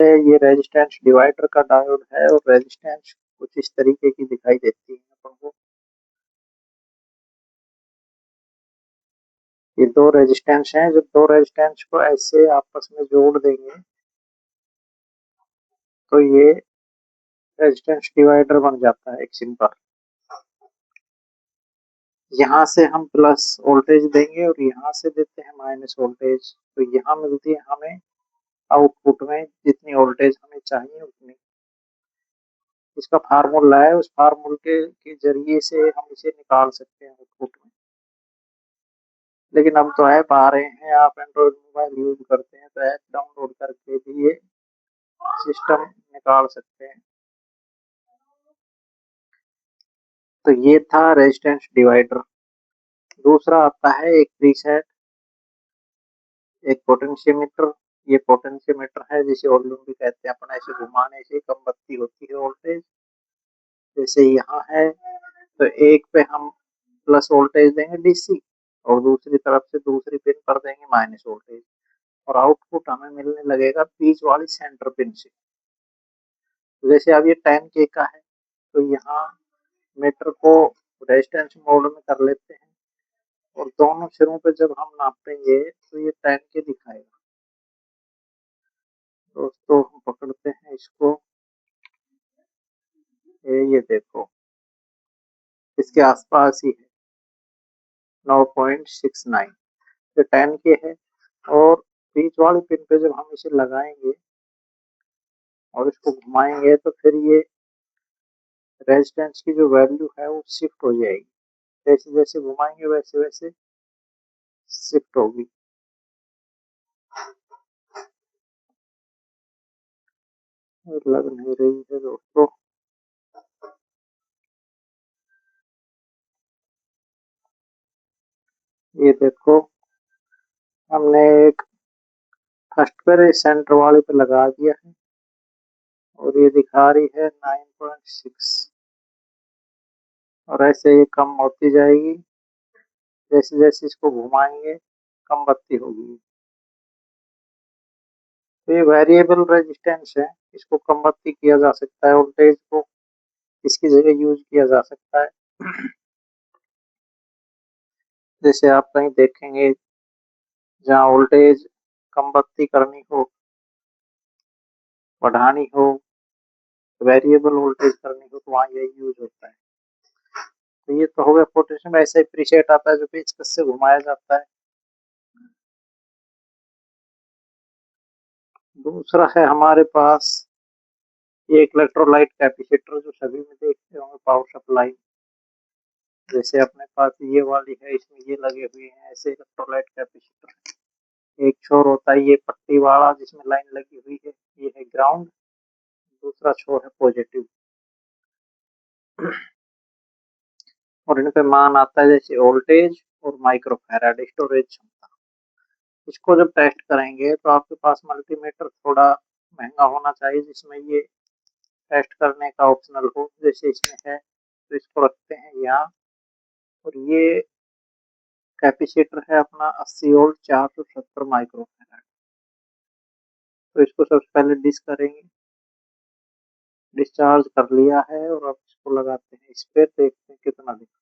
ये resistance divider का diode है और रेजिस्टेंस कुछ इस तरीके की दिखाई देती है अपन को। ये दो रेजिस्टेंस हैं, जब दो रेजिस्टेंस को ऐसे आपस में जोड़ देंगे तो ये रेजिस्टेंस डिवाइडर बन जाता है एक सिंपल। यहाँ से हम प्लस वोल्टेज देंगे और यहाँ से देते हैं माइनस वोल्टेज, तो यहाँ मिलती है हमें आउटपुट में जितनी वोल्टेज हमें चाहिए उतनी। इसका फार्मूला है, उस फार्मूले के जरिए से हम इसे निकाल सकते हैं आउटपुट में। लेकिन अब तो ऐप आ रहे हैं, आप एंड्रॉइड मोबाइल यूज करते हैं तो ऐप डाउनलोड करके भी ये सिस्टम निकाल सकते हैं। तो ये था रेजिस्टेंस डिवाइडर। दूसरा आता है एक प्रीसेट, एक पोटेंशियोमीटर। ये पोटेंशियोमीटर है जिसे वॉल्यूम भी कहते हैं, अपन ऐसे घुमाने से कम बत्ती होती है वोल्टेज। जैसे यहाँ है तो एक पे हम प्लस वोल्टेज देंगे डीसी और दूसरी तरफ से दूसरी पिन पर देंगे माइनस वोल्टेज, और आउटपुट हमें मिलने लगेगा बीच वाली सेंटर पिन से। तो जैसे अब ये 10K का है तो यहाँ मीटर को रेजिस्टेंस मोड में कर लेते हैं और दोनों सिरों पे जब हम नापेंगे तो ये 10K दिखाएगा। दोस्तों हम पकड़ते हैं इसको, ये देखो इसके आसपास ही है 9.69, तो 10K है। और बीच वाली पिन पे जब हम इसे लगाएंगे और इसको घुमाएंगे तो फिर ये रेजिस्टेंस की जो वैल्यू है वो शिफ्ट हो जाएगी। जैसे जैसे घुमाएंगे वैसे वैसे शिफ्ट होगी। लग नहीं रही है दोस्तों। ये देखो हमने एक फर्स्ट पे सेंटर वाले पे लगा दिया है और ये दिखा रही है 9.6, और ऐसे ये कम होती जाएगी। जैसे जैसे इसको घुमाएंगे कम बत्ती होगी। तो ये वेरिएबल रेजिस्टेंस है, इसको कम बत्ती किया जा सकता है, वोल्टेज को इसकी जगह यूज किया जा सकता है। जैसे आप कहीं देखेंगे जहाँ वोल्टेज कम बत्ती करनी हो, बढ़ानी हो, वेरिएबल वोल्टेज करनी हो तो वहाँ यही यूज होता है। तो ये तो हो गया पोटेंशियम। ऐसा ही प्रीसेट आता है जो पेचकस से घुमाया जाता है। दूसरा है हमारे पास ये एक इलेक्ट्रोलाइट कैपेसिटर जो सभी में देखते होंगे पावर सप्लाई। जैसे अपने पास ये वाली है, इसमें ये लगे हुए हैं ऐसे इलेक्ट्रोलाइट कैपेसिटर। एक छोर होता है ये पट्टी वाला जिसमें लाइन लगी हुई है, ये है ग्राउंड। दूसरा छोर है पॉजिटिव। और इन पे मान आता है जैसे वोल्टेज और माइक्रोफैराड स्टोरेज क्षमता। इसको जब टेस्ट करेंगे तो आपके पास मल्टीमीटर थोड़ा महंगा होना चाहिए जिसमें ये टेस्ट करने का ऑप्शनल हो, जैसे इसमें है। तो इसको रखते हैं यहाँ, और ये कैपेसिटर है अपना 80 वोल्ट 470 माइक्रोफैराड। तो इसको सबसे पहले डिस करेंगे, डिस्चार्ज कर लिया है और अब इसको लगाते हैं इस पे, देखते हैं कितना दिखता है।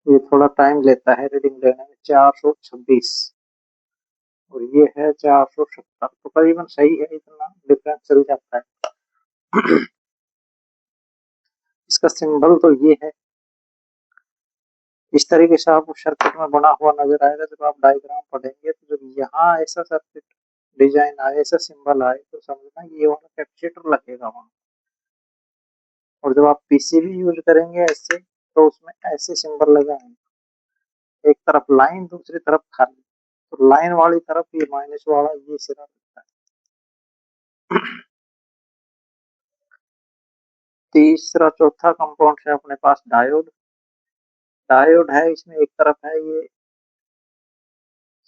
ये थोड़ा टाइम लेता है रीडिंग लेने में। 426 और ये है 470, तो करीबन सही है, इतना डिफरेंस चल जाता है। इसका सिंबल तो ये है, इस तरीके से आपको सर्किट में बना हुआ नजर आएगा। जब आप डायग्राम पढ़ेंगे तो जब यहाँ ऐसा सर्किट डिजाइन आए, ऐसा सिंबल आए, तो समझना ये वाला कैपेसिटर लगेगा वहाँ। और जब आप पीसीबी यूज करेंगे ऐसे तो उसमें ऐसे सिंबल लगाएंगे, एक तरफ लाइन दूसरी तरफ खाली। तो लाइन वाली तरफ ये माइनस वाला ये सिरा लगता है। तीसरा चौथा कंपाउंड है अपने पास डायोड। डायोड है, इसमें एक तरफ है ये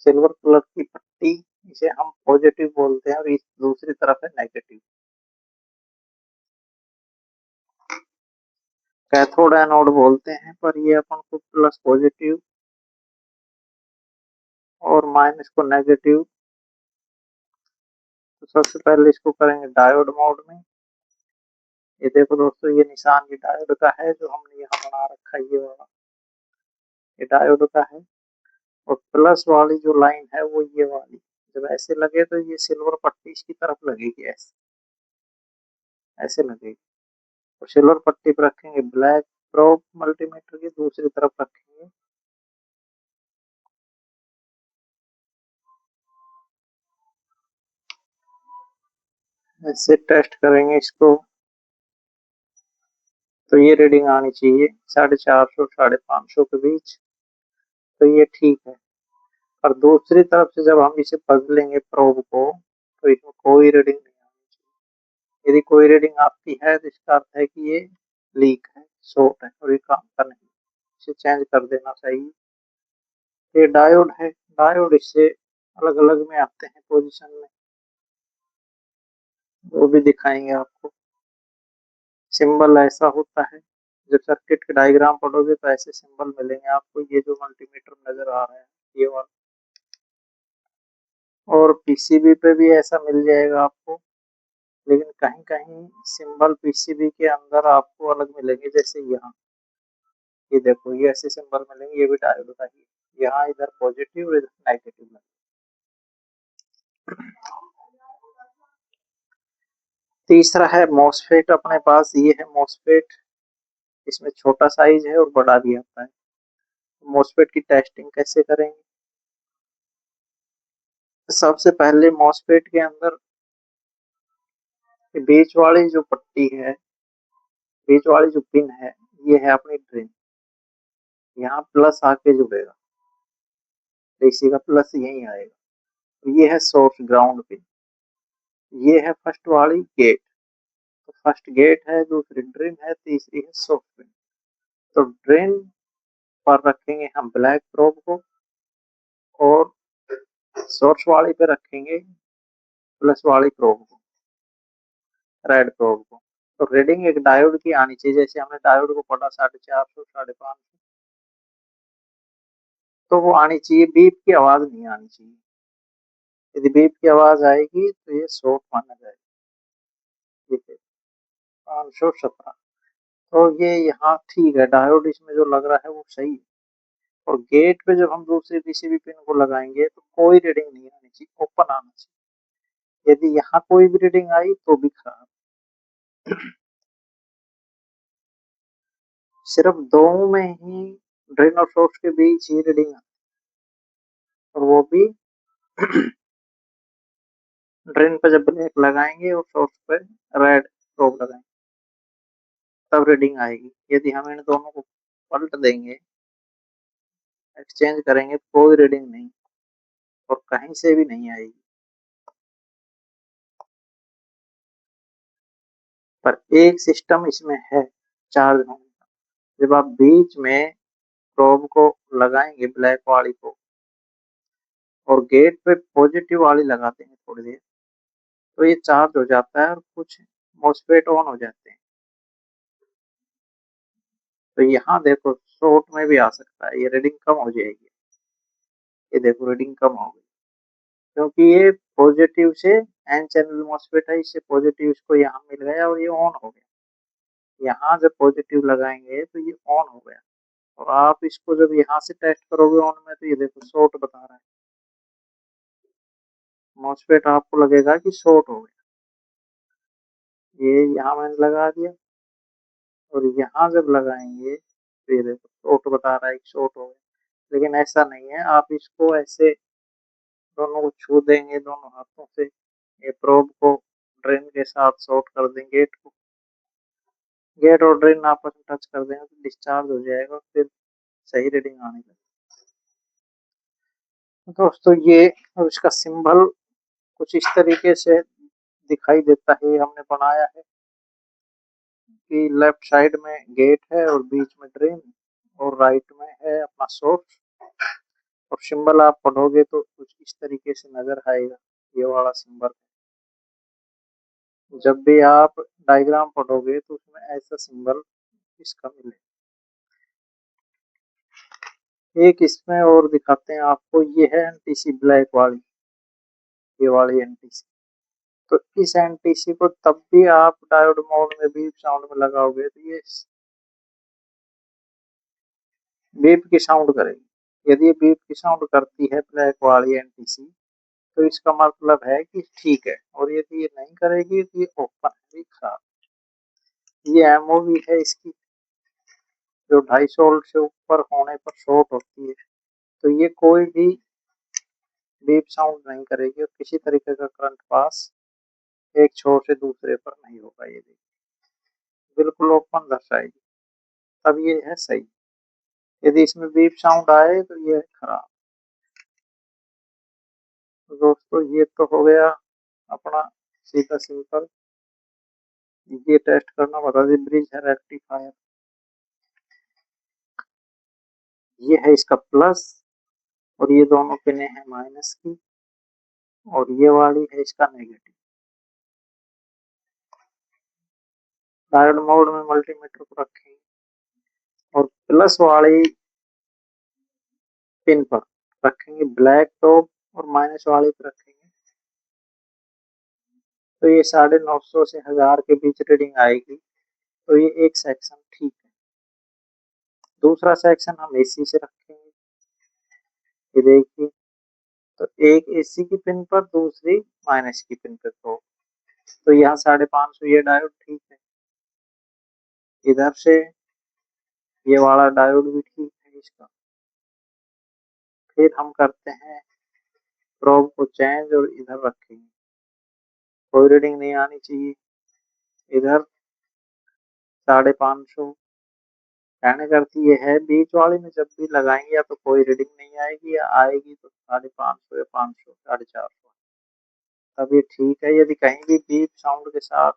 सिल्वर कलर की पट्टी, इसे हम पॉजिटिव बोलते हैं, और इस दूसरी तरफ है नेगेटिव। कैथोड एनोड बोलते हैं, पर ये अपन को प्लस पॉजिटिव और माइनस को नेगेटिव। तो सबसे पहले इसको करेंगे डायोड मोड में। ये देखो दोस्तों, ये निशान ये डायोड का है जो हमने यहाँ बना रखा है, ये वाला ये डायोड का है। और प्लस वाली जो लाइन है वो ये वाली, जब ऐसे लगे तो ये सिल्वर पट्टी इसकी तरफ लगेगी, ऐसे ऐसे लगेगी। और सिल्वर पट्टी पर रखेंगे ब्लैक प्रोब मल्टीमीटर की, दूसरी तरफ रखेंगे ऐसे टेस्ट करेंगे इसको। तो ये रीडिंग आनी चाहिए 450 550 के बीच, तो ये ठीक है। और दूसरी तरफ से जब हम इसे बदलेंगे प्रोब को, तो इसमें कोई रीडिंग नहीं आनी चाहिए। यदि कोई रीडिंग आती है तो इसका अर्थ है कि ये लीक है, शॉर्ट है और ये काम का नहीं, इसे चेंज कर देना चाहिए। ये डायोड है, डायोड इससे अलग अलग में आते हैं पोजीशन में, वो भी दिखाएंगे आपको। सिंबल ऐसा होता है, जब सर्किट के डायग्राम पढ़ोगे तो ऐसे सिंबल मिलेंगे आपको, ये जो मल्टीमीटर नजर आ रहा है ये वाला। और पीसीबी पे भी ऐसा मिल जाएगा आपको, लेकिन कहीं कहीं सिंबल पीसीबी के अंदर आपको अलग मिलेंगे, जैसे यहाँ ये देखो, ये ऐसे सिंबल मिलेंगे, ये भी डायोड का ही है। यहाँ इधर पॉजिटिव और इधर नेगेटिव। तीसरा है मॉसफेट, अपने पास ये है मॉसफेट। इसमें छोटा साइज है और बड़ा भी आता है। मॉसफेट की टेस्टिंग कैसे करेंगे? सबसे पहले मॉसफेट के अंदर बीच वाली जो पट्टी है, बीच वाली जो पिन है, ये है अपनी ड्रेन। यहाँ प्लस आके जुड़ेगा, डीसी का प्लस यही आएगा। तो ये है सोर्स ग्राउंड पिन। ये है फर्स्ट वाली गेट, तो फर्स्ट गेट है, दूसरी ड्रेन है, तीसरी है सोर्स पिन। तो ड्रेन पर रखेंगे हम ब्लैक प्रोब को, और सोर्स वाली पे रखेंगे प्लस वाली प्रोब को, रेड प्रोब को। तो रीडिंग एक डायोड की आनी चाहिए, जैसे हमने डायोड को पढ़ा 450 550, तो वो आनी चाहिए, बीप की आवाज नहीं आनी चाहिए। यदि बीप की आवाज आएगी तो ये शॉर्ट माना जाएगा। ठीक है, 517। तो ये यहाँ ठीक है, डायोड इसमें जो लग रहा है वो सही है। और गेट पे जब हम दूसरी पीसीबी पिन को लगाएंगे तो कोई रीडिंग नहीं आनी चाहिए, ओपन आना चाहिए। यदि यहाँ कोई भी रीडिंग आई तो भी खराब। सिर्फ दो में ही ड्रेन और सोर्स के बीच ही रीडिंग, और वो भी ड्रेन पे जब ब्लैक लगाएंगे और सोर्स पे रेड प्रोब लगाएंगे, तब रीडिंग आएगी। यदि हम इन दोनों को पलट देंगे, एक्सचेंज करेंगे, तो कोई रीडिंग नहीं, और कहीं से भी नहीं आएगी। पर एक सिस्टम इसमें है चार्ज होने का। जब आप बीच में प्रोब को लगाएंगे ब्लैक वाली को, और गेट पे पॉजिटिव वाली लगा देंगे थोड़ी देर, तो ये चार्ज हो जाता है और कुछ मॉसफेट ऑन हो जाते हैं। तो यहाँ देखो शॉर्ट में भी आ सकता है, ये रीडिंग कम हो जाएगी। ये देखो रीडिंग कम हो गई, क्योंकि ये पॉजिटिव से एन चैनल मॉसफेट है, इससे पॉजिटिव इसको यहाँ मिल गया और ये ऑन हो गया। यहाँ जब पॉजिटिव लगाएंगे तो ये ऑन हो गया, और आप इसको जब यहाँ से टेस्ट करोगे ऑन में, तो ये देखो शॉर्ट बता रहा है, मॉसफेट आपको लगेगा कि शॉर्ट हो गया। ये यहाँ मैंने लगा दिया, और यहाँ जब लगाएंगे तो ये देखो शॉर्ट बता रहा है कि शॉर्ट हो गया। लेकिन ऐसा नहीं है, आप इसको ऐसे दोनों को छू देंगे दोनों हाथों से, ये प्रोब को ड्रेन के साथ शॉर्ट कर देंगे, गेट को, गेट और ड्रेन आपस में टच कर देंगे तो डिस्चार्ज हो जाएगा, फिर सही रीडिंग आने लगेगी। दोस्तों ये अब इसका सिंबल कुछ इस तरीके से दिखाई देता है, हमने बनाया है कि लेफ्ट साइड में गेट है और बीच में ड्रेन, और राइट में है अपना सोर्स। और सिंबल आप पढ़ोगे तो कुछ इस तरीके से नजर आएगा, ये वाला सिंबल। जब भी आप डायग्राम पढ़ोगे तो उसमें ऐसा सिंबल इसका मिले। एक इसमें और दिखाते हैं आपको, ये है एनटीसी ब्लैक वाली, ये वाली एनटीसी। तो इस एनटीसी को तब भी आप डायोड मोड में बीप साउंड में लगाओगे तो ये बीप की साउंड करेगी। यदि ये बीप की साउंड करती है ब्लैक वाली एनटीसी, तो इसका मतलब है कि ठीक है, और यदि ये नहीं करेगी तो ये ओपन है, खराब। ये एमओवी है इसकी, जो 250 वोल्ट से ऊपर होने पर शॉर्ट होती है, तो ये कोई भी बीप साउंड नहीं करेगी और किसी तरीके का करंट पास एक छोर से दूसरे पर नहीं होगा। ये देखिए बिल्कुल ओपन दर्शाएगी, तब ये है सही। यदि इसमें बीप साउंड आए तो ये है खराब। तो दोस्तों ये तो हो गया अपना सीधा सिंपल, ये टेस्ट करना बता दी। ब्रिज है रेक्टिफायर, ये है इसका प्लस और ये दोनों पिने हैं माइनस की, और ये वाली है इसका नेगेटिव। डायोड मोड में मल्टीमीटर को रखेंगे और प्लस वाली पिन पर रखेंगे ब्लैक टॉप और माइनस वाले पर रखेंगे, तो ये 950 से 1000 के बीच रीडिंग आएगी। तो ये एक सेक्शन ठीक है। दूसरा सेक्शन हम एसी से रखेंगे, ये देखिए, तो एक एसी की पिन पर, दूसरी माइनस की पिन पर। तो यहाँ 550 ये डायोड ठीक है। इधर से ये वाला डायोड भी ठीक है इसका। फिर हम करते हैं प्रोब को चेंज और इधर रखेंगे, कोई रीडिंग नहीं आनी चाहिए। इधर 550 कहने करती ये है बीच वाले में, जब भी लगाएंगे या तो कोई रीडिंग नहीं आएगी या आएगी तो 550 या 500 450, तब ये ठीक है। यदि कहीं भी बीप साउंड के साथ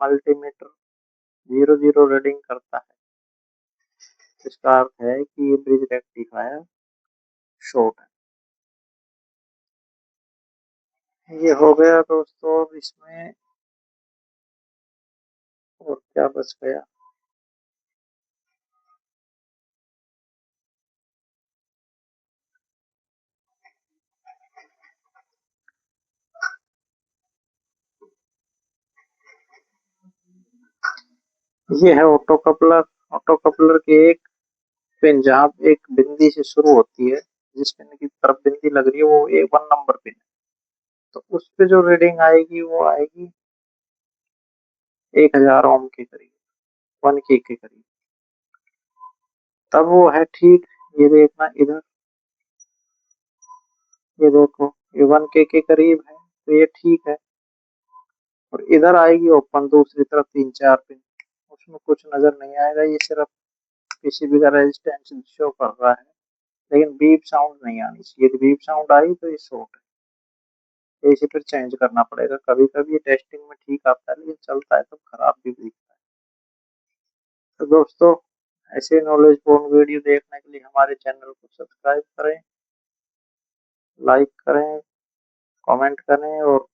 मल्टीमीटर 00 रीडिंग करता है, तो इसका अर्थ है कि ये ब्रिज रेक्टिफायर शॉर्ट है। ये हो गया दोस्तों। अब इसमें और क्या बच गया, ये है ऑटो कपलर। ऑटो कपलर के एक पिन जहाँ एक बिंदी से शुरू होती है, जिस पिन की तरफ बिंदी लग रही है वो एक 1 नंबर पिन है, तो उस पे जो रीडिंग आएगी वो आएगी 1000 ओम के करीब, 1K के करीब, तब वो है ठीक। ये देखना इधर, ये देखो ये 1K के करीब है, तो ये ठीक है। और इधर आएगी ओपन दूसरी तरफ 3-4 पिन, उसमें कुछ नजर नहीं आएगा, ये सिर्फ पीसीबी का रेजिस्टेंस शो कर रहा है, लेकिन बीप साउंड नहीं आनी चाहिए। यदि बीप साउंड आई तो ये शॉर्ट है, इसे फिर चेंज करना पड़ेगा। कभी कभी ये टेस्टिंग में ठीक आता है, लेकिन चलता है तो खराब भी दिखता है। तो दोस्तों ऐसे नॉलेजफुल वीडियो देखने के लिए हमारे चैनल को सब्सक्राइब करें, लाइक करें, कमेंट करें और